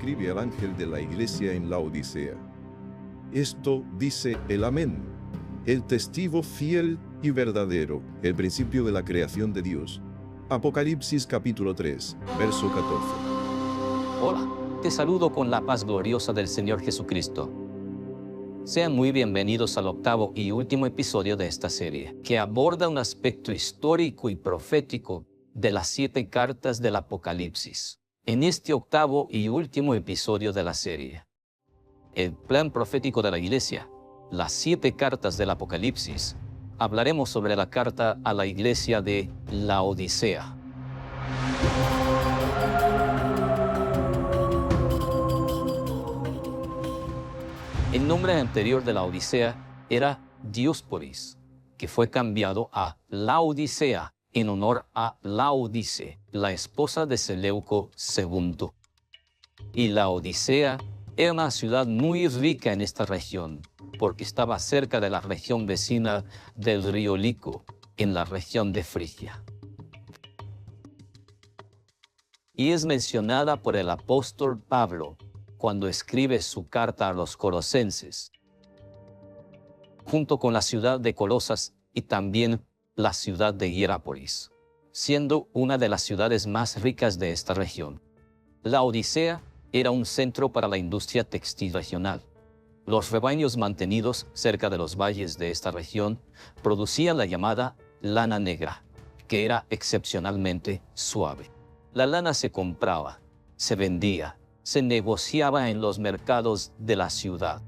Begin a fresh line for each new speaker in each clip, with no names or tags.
escribe al ángel de la iglesia en Laodicea. Esto dice el Amén, el testigo fiel y verdadero, el principio de la creación de Dios. Apocalipsis capítulo 3, verso 14.
Hola, te saludo con la paz gloriosa del Señor Jesucristo. Sean muy bienvenidos al octavo y último episodio de esta serie, que aborda un aspecto histórico y profético de las 7 cartas del Apocalipsis. En este octavo y último episodio de la serie, el plan profético de la Iglesia, las 7 cartas del Apocalipsis, hablaremos sobre la carta a la iglesia de Laodicea. El nombre anterior de Laodicea era Diósporis, que fue cambiado a Laodicea en honor a Laodice, la esposa de Seleuco II. Y Laodicea era una ciudad muy rica en esta región, porque estaba cerca de la región vecina del río Lico, en la región de Frigia. Y es mencionada por el apóstol Pablo cuando escribe su carta a los colosenses, junto con la ciudad de Colosas y también la ciudad de Hierápolis, siendo una de las ciudades más ricas de esta región. Laodicea era un centro para la industria textil regional. Los rebaños mantenidos cerca de los valles de esta región producían la llamada lana negra, que era excepcionalmente suave. La lana se compraba, se vendía, se negociaba en los mercados de la ciudad.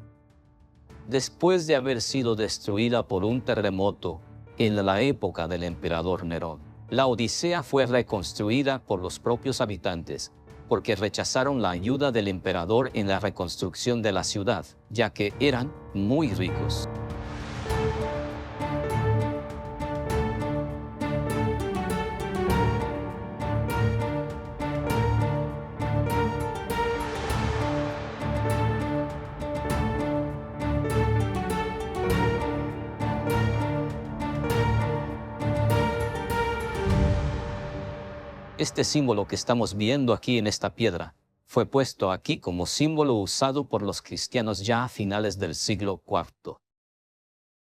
Después de haber sido destruida por un terremoto en la época del emperador Nerón, la Odisea fue reconstruida por los propios habitantes, porque rechazaron la ayuda del emperador en la reconstrucción de la ciudad, ya que eran muy ricos. Este símbolo que estamos viendo aquí en esta piedra fue puesto aquí como símbolo usado por los cristianos ya a finales del siglo IV.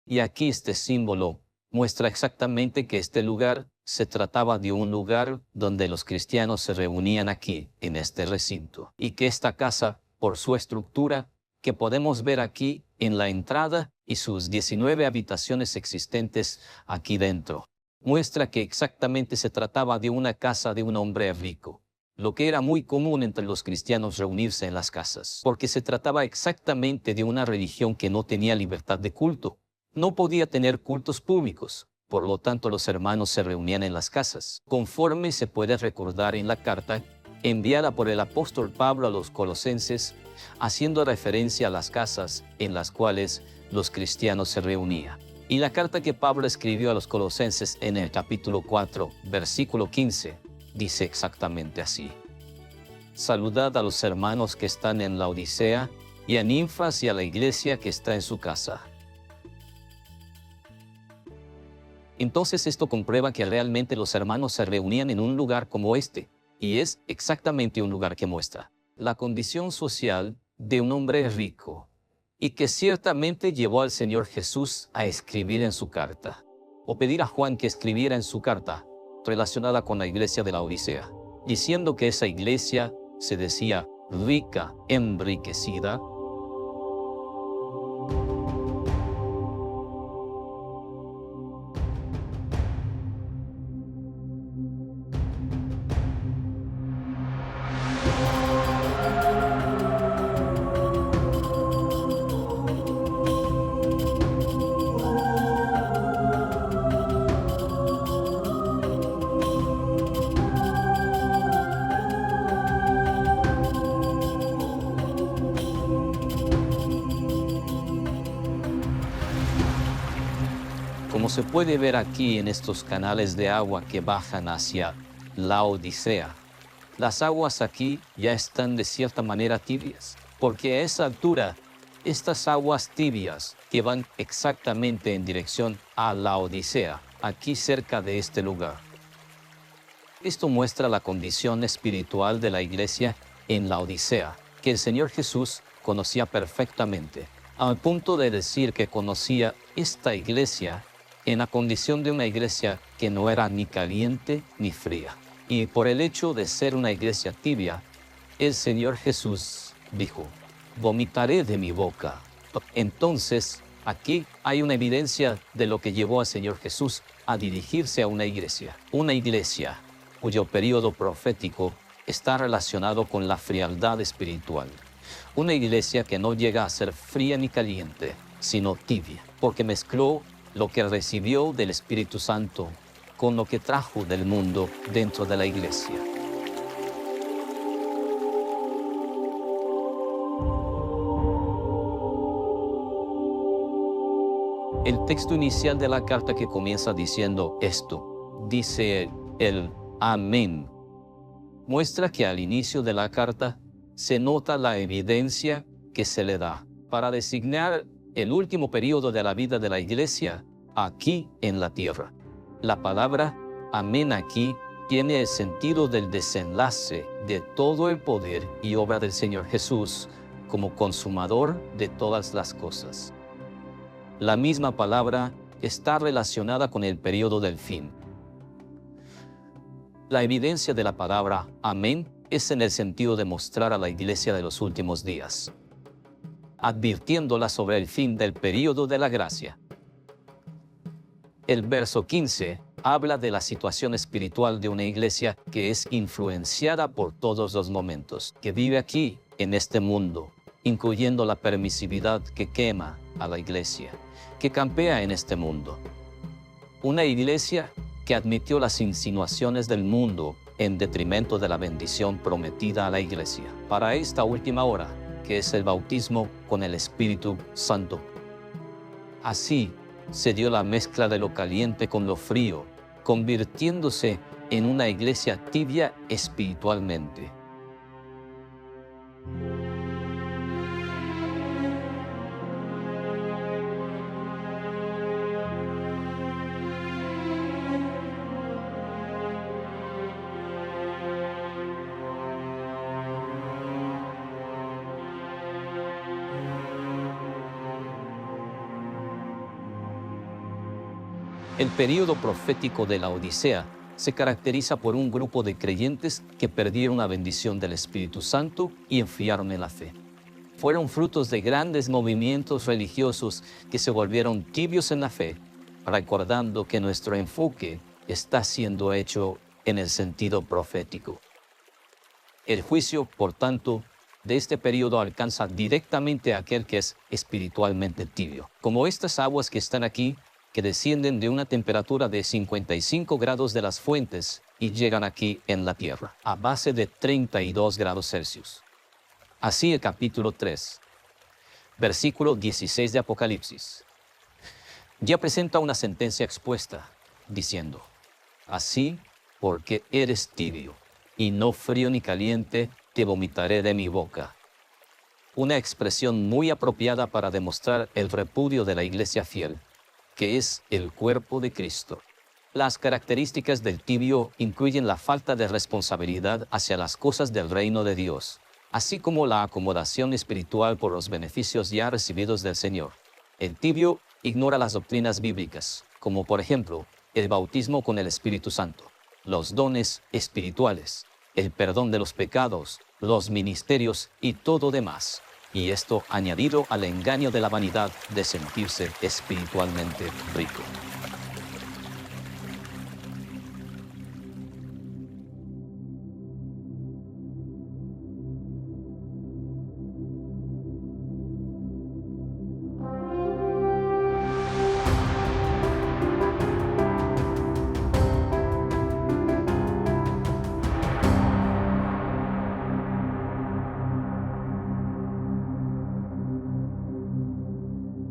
Y aquí este símbolo muestra exactamente que este lugar se trataba de un lugar donde los cristianos se reunían aquí, en este recinto. Y que esta casa, por su estructura, que podemos ver aquí en la entrada y sus 19 habitaciones existentes aquí dentro, muestra que exactamente se trataba de una casa de un hombre rico, lo que era muy común entre los cristianos reunirse en las casas, porque se trataba exactamente de una religión que no tenía libertad de culto, no podía tener cultos públicos, por lo tanto los hermanos se reunían en las casas, conforme se puede recordar en la carta enviada por el apóstol Pablo a los colosenses, haciendo referencia a las casas en las cuales los cristianos se reunían. Y la carta que Pablo escribió a los colosenses en el capítulo 4, versículo 15, dice exactamente así: Saludad a los hermanos que están en la Odisea, y a Ninfas y a la iglesia que está en su casa. Entonces esto comprueba que realmente los hermanos se reunían en un lugar como este, y es exactamente un lugar que muestra la condición social de un hombre rico, y que ciertamente llevó al Señor Jesús a escribir en su carta, o pedir a Juan que escribiera en su carta, relacionada con la iglesia de la Odisea, diciendo que esa iglesia se decía rica, enriquecida, como se puede ver aquí en estos canales de agua que bajan hacia Laodicea. Las aguas aquí ya están de cierta manera tibias, porque a esa altura, estas aguas tibias que van exactamente en dirección a Laodicea, aquí cerca de este lugar. Esto muestra la condición espiritual de la iglesia en Laodicea, que el Señor Jesús conocía perfectamente, al punto de decir que conocía esta iglesia en la condición de una iglesia que no era ni caliente ni fría. Y por el hecho de ser una iglesia tibia, el Señor Jesús dijo: vomitaré de mi boca. Entonces, aquí hay una evidencia de lo que llevó al Señor Jesús a dirigirse a una iglesia cuyo periodo profético está relacionado con la frialdad espiritual. Una iglesia que no llega a ser fría ni caliente, sino tibia, porque mezcló lo que recibió del Espíritu Santo con lo que trajo del mundo dentro de la iglesia. El texto inicial de la carta, que comienza diciendo esto, dice el amén, muestra que al inicio de la carta se nota la evidencia que se le da para designar el último periodo de la vida de la iglesia aquí en la tierra. La palabra amén aquí tiene el sentido del desenlace de todo el poder y obra del Señor Jesús como consumador de todas las cosas. La misma palabra está relacionada con el periodo del fin. La evidencia de la palabra amén es en el sentido de mostrar a la iglesia de los últimos días, advirtiéndola sobre el fin del periodo de la gracia. El verso 15 habla de la situación espiritual de una iglesia que es influenciada por todos los momentos, que vive aquí en este mundo, incluyendo la permisividad que quema a la iglesia, que campea en este mundo. Una iglesia que admitió las insinuaciones del mundo en detrimento de la bendición prometida a la iglesia para esta última hora, que es el bautismo con el Espíritu Santo. Así se dio la mezcla de lo caliente con lo frío, convirtiéndose en una iglesia tibia espiritualmente. El período profético de la Odisea se caracteriza por un grupo de creyentes que perdieron la bendición del Espíritu Santo y enfriaron en la fe. Fueron frutos de grandes movimientos religiosos que se volvieron tibios en la fe, recordando que nuestro enfoque está siendo hecho en el sentido profético. El juicio, por tanto, de este período alcanza directamente a aquel que es espiritualmente tibio, como estas aguas que están aquí, que descienden de una temperatura de 55 grados de las fuentes y llegan aquí en la tierra, a base de 32 grados Celsius. Así el capítulo 3, versículo 16 de Apocalipsis, ya presenta una sentencia expuesta, diciendo: así, porque eres tibio, y no frío ni caliente, te vomitaré de mi boca. Una expresión muy apropiada para demostrar el repudio de la iglesia fiel, que es el cuerpo de Cristo. Las características del tibio incluyen la falta de responsabilidad hacia las cosas del reino de Dios, así como la acomodación espiritual por los beneficios ya recibidos del Señor. El tibio ignora las doctrinas bíblicas, como por ejemplo, el bautismo con el Espíritu Santo, los dones espirituales, el perdón de los pecados, los ministerios y todo demás. Y esto añadido al engaño de la vanidad de sentirse espiritualmente rico.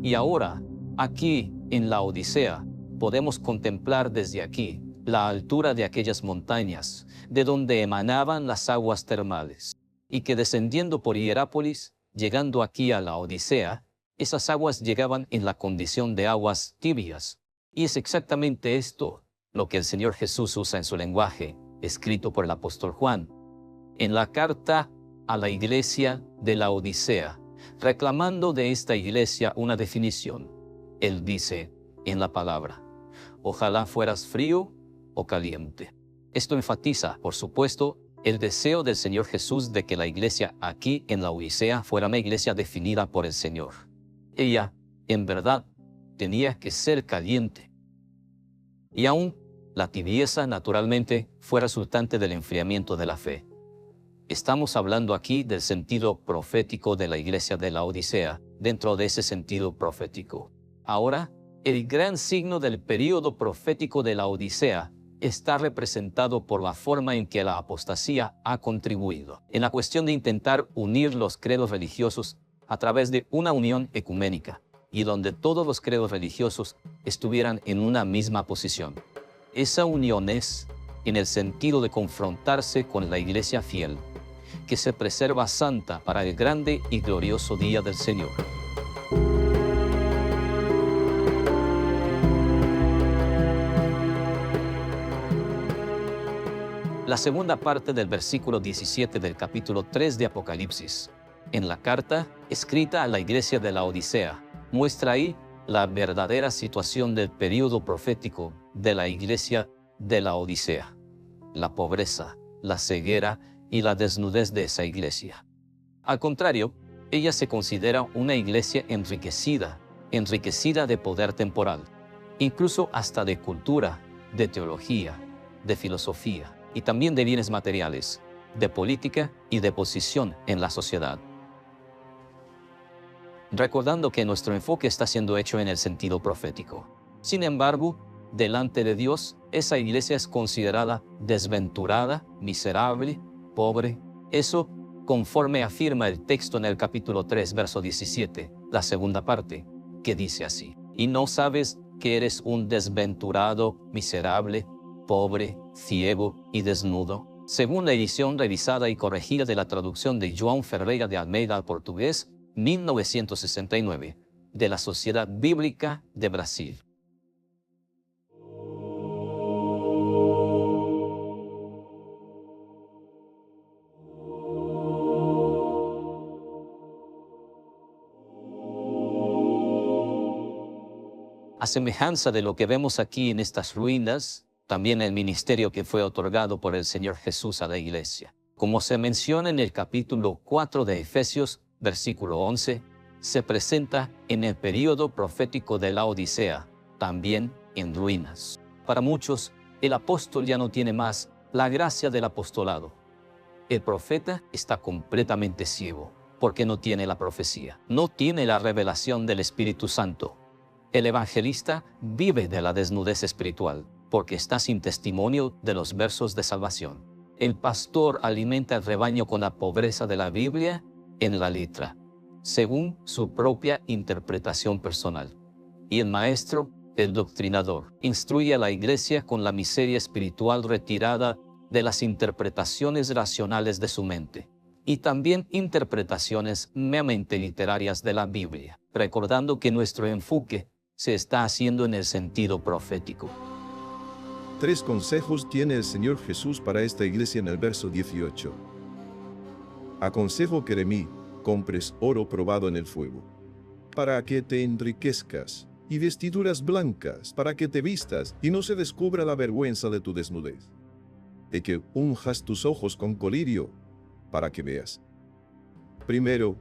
Y ahora, aquí en la Odisea, podemos contemplar desde aquí la altura de aquellas montañas, de donde emanaban las aguas termales, y que descendiendo por Hierápolis, llegando aquí a la Odisea, esas aguas llegaban en la condición de aguas tibias. Y es exactamente esto lo que el Señor Jesús usa en su lenguaje, escrito por el apóstol Juan. En la carta a la iglesia de la Odisea, reclamando de esta iglesia una definición. Él dice en la palabra: ojalá fueras frío o caliente. Esto enfatiza, por supuesto, el deseo del Señor Jesús de que la iglesia aquí en la Odisea fuera una iglesia definida por el Señor. Ella, en verdad, tenía que ser caliente. Y aún la tibieza, naturalmente, fue resultante del enfriamiento de la fe. Estamos hablando aquí del sentido profético de la iglesia de la Odisea, dentro de ese sentido profético. Ahora, el gran signo del período profético de la Odisea está representado por la forma en que la apostasía ha contribuido en la cuestión de intentar unir los credos religiosos a través de una unión ecuménica, y donde todos los credos religiosos estuvieran en una misma posición. Esa unión es en el sentido de confrontarse con la iglesia fiel, que se preserva santa para el grande y glorioso día del Señor. La segunda parte del versículo 17 del capítulo 3 de Apocalipsis, en la carta escrita a la iglesia de la Odisea, muestra ahí la verdadera situación del período profético de la iglesia de la Odisea: la pobreza, la ceguera y la desnudez de esa iglesia. Al contrario, ella se considera una iglesia enriquecida de poder temporal, incluso hasta de cultura, de teología, de filosofía y también de bienes materiales, de política y de posición en la sociedad. Recordando que nuestro enfoque está siendo hecho en el sentido profético. Sin embargo, delante de Dios, esa iglesia es considerada desventurada, miserable, pobre. Eso conforme afirma el texto en el capítulo 3, verso 17, la segunda parte, que dice así: ¿y no sabes que eres un desventurado, miserable, pobre, ciego y desnudo? Según la edición revisada y corregida de la traducción de João Ferreira de Almeida al portugués, 1969, de la Sociedad Bíblica de Brasil. A semejanza de lo que vemos aquí en estas ruinas, también el ministerio que fue otorgado por el Señor Jesús a la iglesia. Como se menciona en el capítulo 4 de Efesios, versículo 11, se presenta en el período profético de la Odisea, también en ruinas. Para muchos, el apóstol ya no tiene más la gracia del apostolado. El profeta está completamente ciego, porque no tiene la profecía, no tiene la revelación del Espíritu Santo. El evangelista vive de la desnudez espiritual, porque está sin testimonio de los versos de salvación. El pastor alimenta el rebaño con la pobreza de la Biblia en la letra, según su propia interpretación personal. Y el maestro, el doctrinador, instruye a la iglesia con la miseria espiritual retirada de las interpretaciones racionales de su mente, y también interpretaciones meramente literarias de la Biblia, recordando que nuestro enfoque se está haciendo en el sentido profético.
3 consejos tiene el Señor Jesús para esta iglesia en el verso 18. Aconsejo que de mí compres oro probado en el fuego, para que te enriquezcas, y vestiduras blancas, para que te vistas y no se descubra la vergüenza de tu desnudez, de que unjas tus ojos con colirio, para que veas. Primero,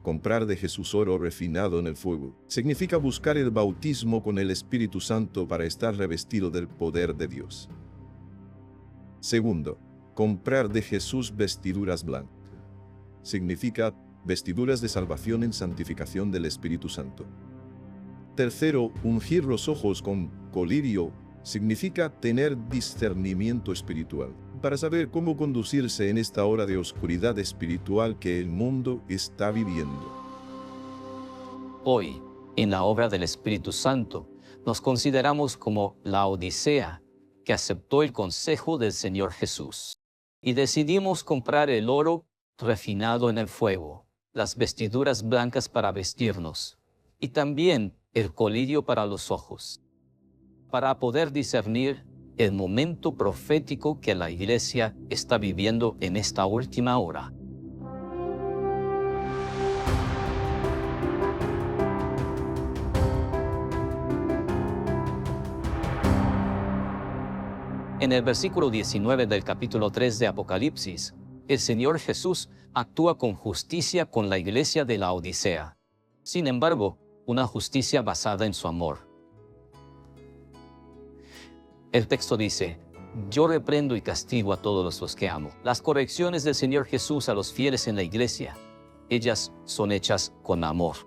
comprar de Jesús oro refinado en el fuego significa buscar el bautismo con el Espíritu Santo para estar revestido del poder de Dios. Segundo, comprar de Jesús vestiduras blancas significa vestiduras de salvación en santificación del Espíritu Santo. Tercero, ungir los ojos con colirio significa tener discernimiento espiritual para saber cómo conducirse en esta hora de oscuridad espiritual que el mundo está viviendo.
Hoy, en la obra del Espíritu Santo, nos consideramos como la Odisea, que aceptó el consejo del Señor Jesús, y decidimos comprar el oro refinado en el fuego, las vestiduras blancas para vestirnos, y también el colirio para los ojos, para poder discernir el momento profético que la iglesia está viviendo en esta última hora. En el versículo 19 del capítulo 3 de Apocalipsis, el Señor Jesús actúa con justicia con la iglesia de la Odisea. Sin embargo, una justicia basada en su amor. El texto dice: yo reprendo y castigo a todos los que amo. Las correcciones del Señor Jesús a los fieles en la iglesia, ellas son hechas con amor,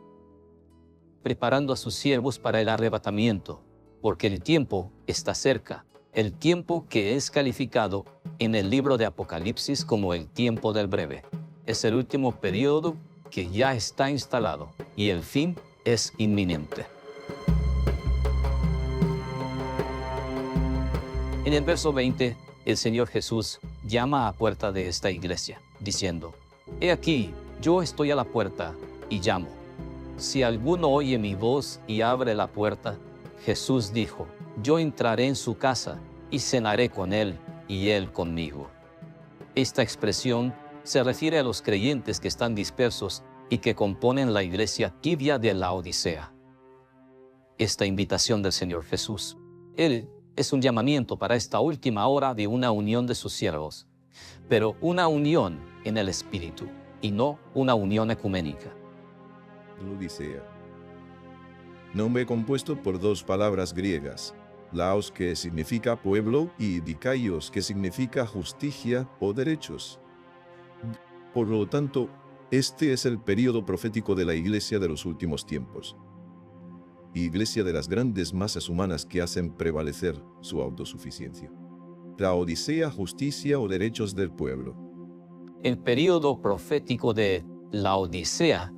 preparando a sus siervos para el arrebatamiento, porque el tiempo está cerca, el tiempo que es calificado en el libro de Apocalipsis como el tiempo del breve. Es el último periodo que ya está instalado y el fin es inminente. En el verso 20, el Señor Jesús llama a puerta de esta iglesia, diciendo: he aquí, yo estoy a la puerta y llamo. Si alguno oye mi voz y abre la puerta, Jesús dijo: yo entraré en su casa y cenaré con él y él conmigo. Esta expresión se refiere a los creyentes que están dispersos y que componen la iglesia tibia de la Odisea. Esta invitación del Señor Jesús, Él es un llamamiento para esta última hora de una unión de sus siervos, pero una unión en el Espíritu y no una unión ecuménica.
Odisea. Nombre compuesto por dos palabras griegas, laos, que significa pueblo, y dikaios, que significa justicia o derechos. Por lo tanto, este es el período profético de la iglesia de los últimos tiempos. Iglesia de las grandes masas humanas que hacen prevalecer su autosuficiencia. La Odisea, justicia o derechos del pueblo.
El período profético de la Odisea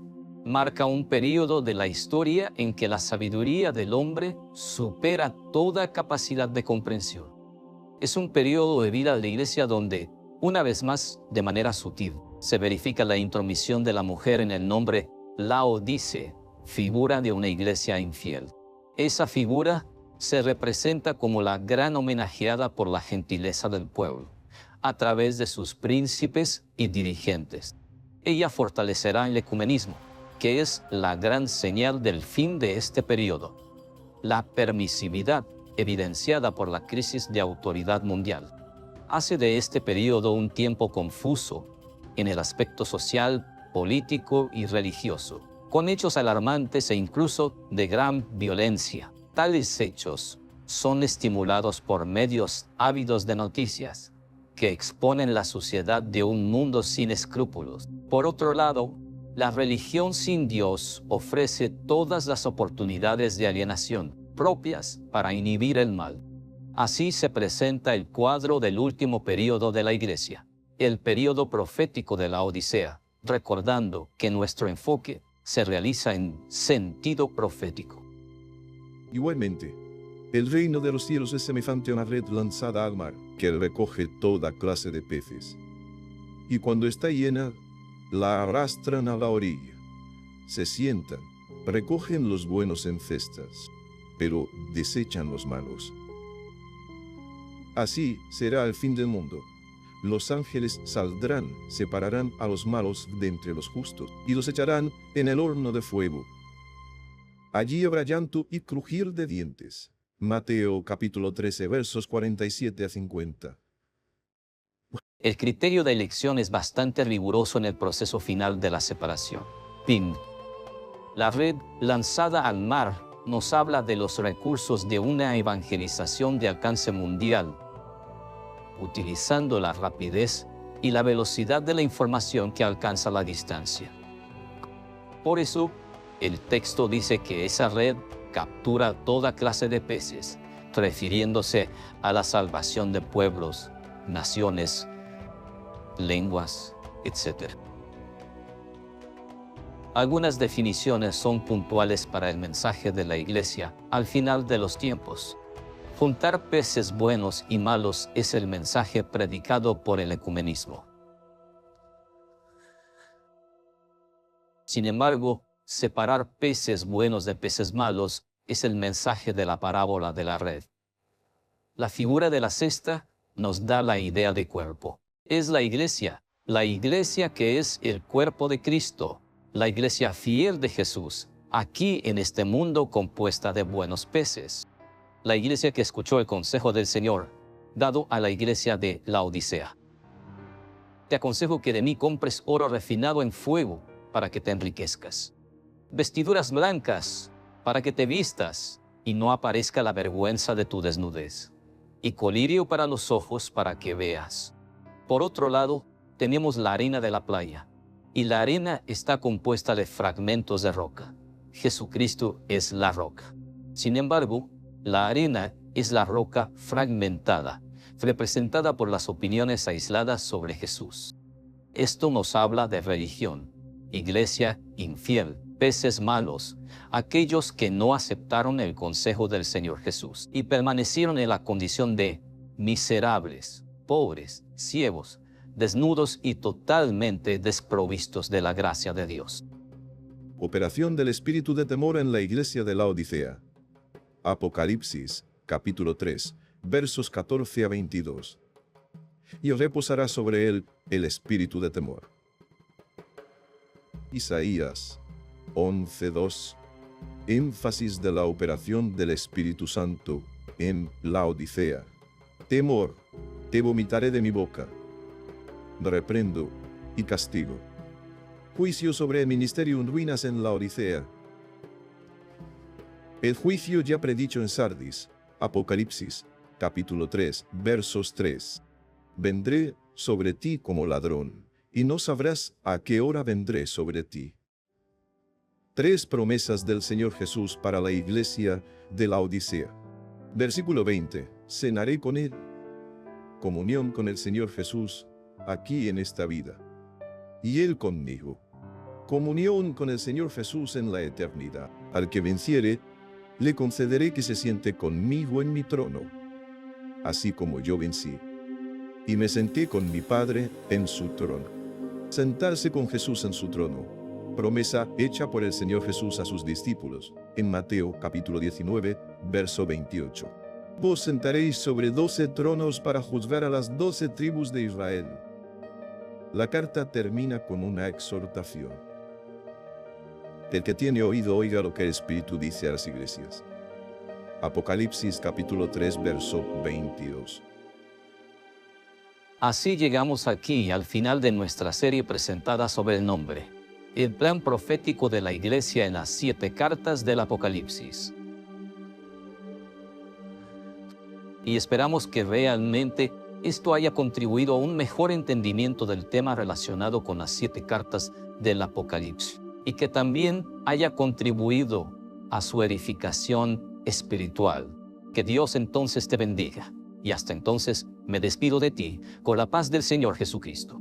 marca un período de la historia en que la sabiduría del hombre supera toda capacidad de comprensión. Es un período de vida de la iglesia donde, una vez más, de manera sutil, se verifica la intromisión de la mujer en el nombre Laodice, figura de una iglesia infiel. Esa figura se representa como la gran homenajeada por la gentileza del pueblo, a través de sus príncipes y dirigentes. Ella fortalecerá el ecumenismo, que es la gran señal del fin de este periodo. La permisividad, evidenciada por la crisis de autoridad mundial, hace de este periodo un tiempo confuso en el aspecto social, político y religioso, con hechos alarmantes e incluso de gran violencia. Tales hechos son estimulados por medios ávidos de noticias que exponen la suciedad de un mundo sin escrúpulos. Por otro lado, la religión sin Dios ofrece todas las oportunidades de alienación propias para inhibir el mal. Así se presenta el cuadro del último período de la Iglesia, el período profético de la Odisea, recordando que nuestro enfoque se realiza en sentido profético.
Igualmente, el reino de los cielos es semejante a una red lanzada al mar, que recoge toda clase de peces. Y cuando está llena, la arrastran a la orilla. Se sientan, recogen los buenos en cestas, pero desechan los malos. Así será el fin del mundo. Los ángeles saldrán, separarán a los malos de entre los justos, y los echarán en el horno de fuego. Allí habrá llanto y crujir de dientes. Mateo capítulo 13, versos 47 a 50.
El criterio de elección es bastante riguroso en el proceso final de la separación. PIN. La red lanzada al mar nos habla de los recursos de una evangelización de alcance mundial, utilizando la rapidez y la velocidad de la información que alcanza la distancia. Por eso, el texto dice que esa red captura toda clase de peces, refiriéndose a la salvación de pueblos, naciones, lenguas, etc. Algunas definiciones son puntuales para el mensaje de la Iglesia al final de los tiempos. Juntar peces buenos y malos es el mensaje predicado por el ecumenismo. Sin embargo, separar peces buenos de peces malos es el mensaje de la parábola de la red. La figura de la cesta nos da la idea de cuerpo. Es la iglesia que es el cuerpo de Cristo, la iglesia fiel de Jesús, aquí en este mundo compuesta de buenos peces. La iglesia que escuchó el consejo del Señor, dado a la iglesia de Laodicea. Te aconsejo que de mí compres oro refinado en fuego para que te enriquezcas, vestiduras blancas para que te vistas y no aparezca la vergüenza de tu desnudez, y colirio para los ojos para que veas. Por otro lado, tenemos la arena de la playa, y la arena está compuesta de fragmentos de roca. Jesucristo es la roca. Sin embargo, la arena es la roca fragmentada, representada por las opiniones aisladas sobre Jesús. Esto nos habla de religión, iglesia infiel, peces malos, aquellos que no aceptaron el consejo del Señor Jesús y permanecieron en la condición de miserables, pobres, ciegos, desnudos y totalmente desprovistos de la gracia de Dios.
Operación del espíritu de temor en la iglesia de Laodicea. Apocalipsis, capítulo 3, versos 14 a 22. Y reposará sobre él el espíritu de temor. Isaías 11:2. Énfasis de la operación del Espíritu Santo en Laodicea. Temor, te vomitaré de mi boca. Reprendo y castigo. Juicio sobre el ministerio en ruinas en Laodicea. El juicio ya predicho en Sardis. Apocalipsis, capítulo 3, versos 3. Vendré sobre ti como ladrón, y no sabrás a qué hora vendré sobre ti. 3 promesas del Señor Jesús para la iglesia de Laodicea. Versículo 20. Cenaré con él. Comunión con el Señor Jesús aquí en esta vida. Y él conmigo. Comunión con el Señor Jesús en la eternidad. Al que venciere, le concederé que se siente conmigo en mi trono, así como yo vencí, y me senté con mi Padre en su trono. Sentarse con Jesús en su trono, promesa hecha por el Señor Jesús a sus discípulos, en Mateo capítulo 19, verso 28. Vos sentaréis sobre 12 tronos para juzgar a las 12 tribus de Israel. La carta termina con una exhortación. El que tiene oído oiga lo que el Espíritu dice a las iglesias. Apocalipsis capítulo 3, verso 22.
Así llegamos aquí al final de nuestra serie presentada sobre el nombre, el plan profético de la iglesia en las 7 cartas del Apocalipsis. Y esperamos que realmente esto haya contribuido a un mejor entendimiento del tema relacionado con las 7 cartas del Apocalipsis, y que también haya contribuido a su edificación espiritual. Que Dios entonces te bendiga. Y hasta entonces me despido de ti con la paz del Señor Jesucristo.